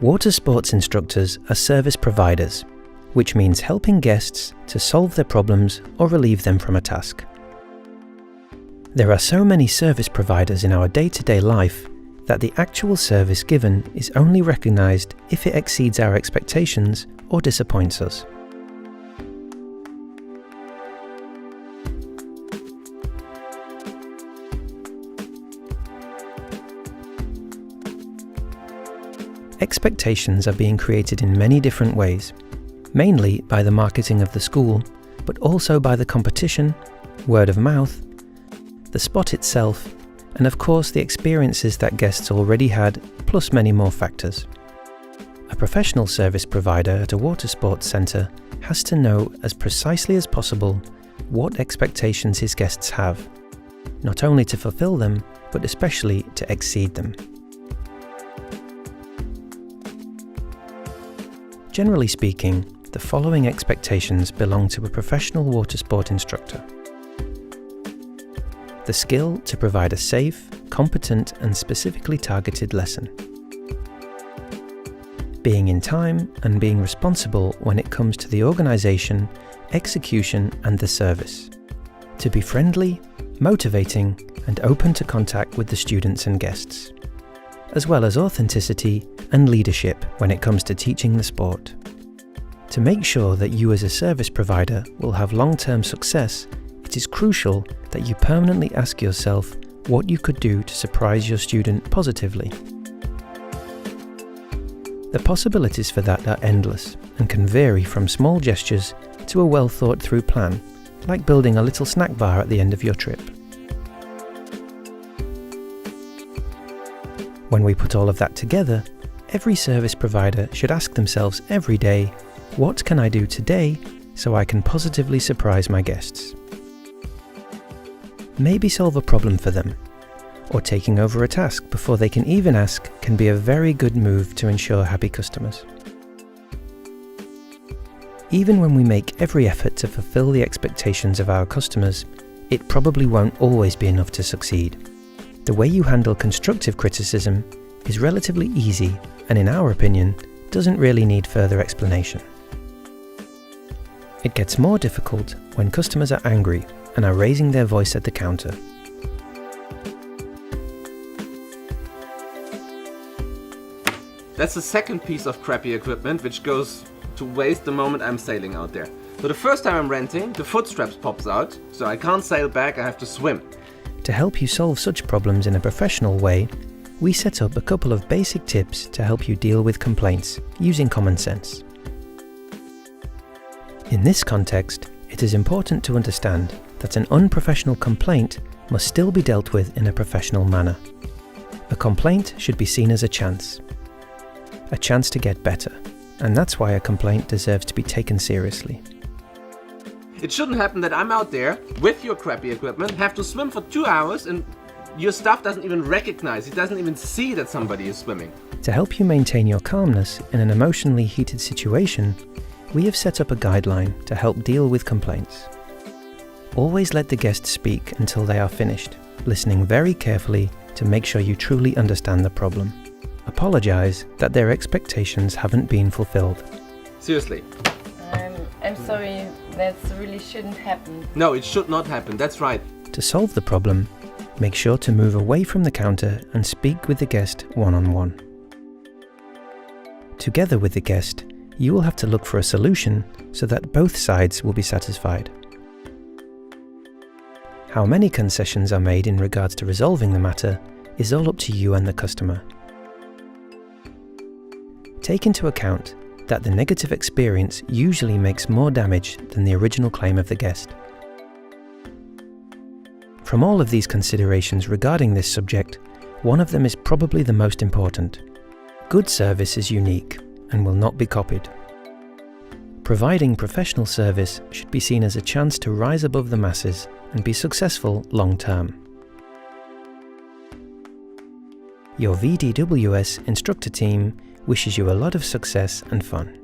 Watersports instructors are service providers, which means helping guests to solve their problems or relieve them from a task. There are so many service providers in our day-to-day life that the actual service given is only recognized if it exceeds our expectations or disappoints us. Expectations are being created in many different ways, mainly by the marketing of the school, but also by the competition, word of mouth, the spot itself, and of course the experiences that guests already had, plus many more factors. A professional service provider at a Watersports centre has to know as precisely as possible what expectations his guests have, not only to fulfill them, but especially to exceed them. Generally speaking, the following expectations belong to a professional water sport instructor. The skill to provide a safe, competent and specifically targeted lesson. Being in time and being responsible when it comes to the organisation, execution and the service. To be friendly, motivating and open to contact with the students and guests. As well as authenticity and leadership when it comes to teaching the sport. To make sure that you as a service provider will have long-term success, it is crucial that you permanently ask yourself what you could do to surprise your student positively. The possibilities for that are endless and can vary from small gestures to a well-thought-through plan, like building a little snack bar at the end of your trip. When we put all of that together, every service provider should ask themselves every day, what can I do today so I can positively surprise my guests? Maybe solve a problem for them, or taking over a task before they can even ask can be a very good move to ensure happy customers. Even when we make every effort to fulfill the expectations of our customers, it probably won't always be enough to succeed. The way you handle constructive criticism is relatively easy and, in our opinion, doesn't really need further explanation. It gets more difficult when customers are angry and are raising their voice at the counter. That's the second piece of crappy equipment which goes to waste the moment I'm sailing out there. So the first time I'm renting, the foot straps pops out, so I can't sail back, I have to swim. To help you solve such problems in a professional way, we set up a couple of basic tips to help you deal with complaints using common sense. In this context, it is important to understand that an unprofessional complaint must still be dealt with in a professional manner. A complaint should be seen as a chance to get better, and that's why a complaint deserves to be taken seriously. It shouldn't happen that I'm out there with your crappy equipment, have to swim for 2 hours and your staff doesn't even recognize, it doesn't even see that somebody is swimming. To help you maintain your calmness in an emotionally heated situation, we have set up a guideline to help deal with complaints. Always let the guest speak until they are finished, listening very carefully to make sure you truly understand the problem. Apologize that their expectations haven't been fulfilled. Seriously. I'm sorry, that really shouldn't happen. No, it should not happen, that's right. To solve the problem, make sure to move away from the counter and speak with the guest one-on-one. Together with the guest, you will have to look for a solution so that both sides will be satisfied. How many concessions are made in regards to resolving the matter is all up to you and the customer. Take into account that the negative experience usually makes more damage than the original claim of the guest. From all of these considerations regarding this subject, one of them is probably the most important. Good service is unique and will not be copied. Providing professional service should be seen as a chance to rise above the masses and be successful long-term. Your VDWS instructor team wishes you a lot of success and fun.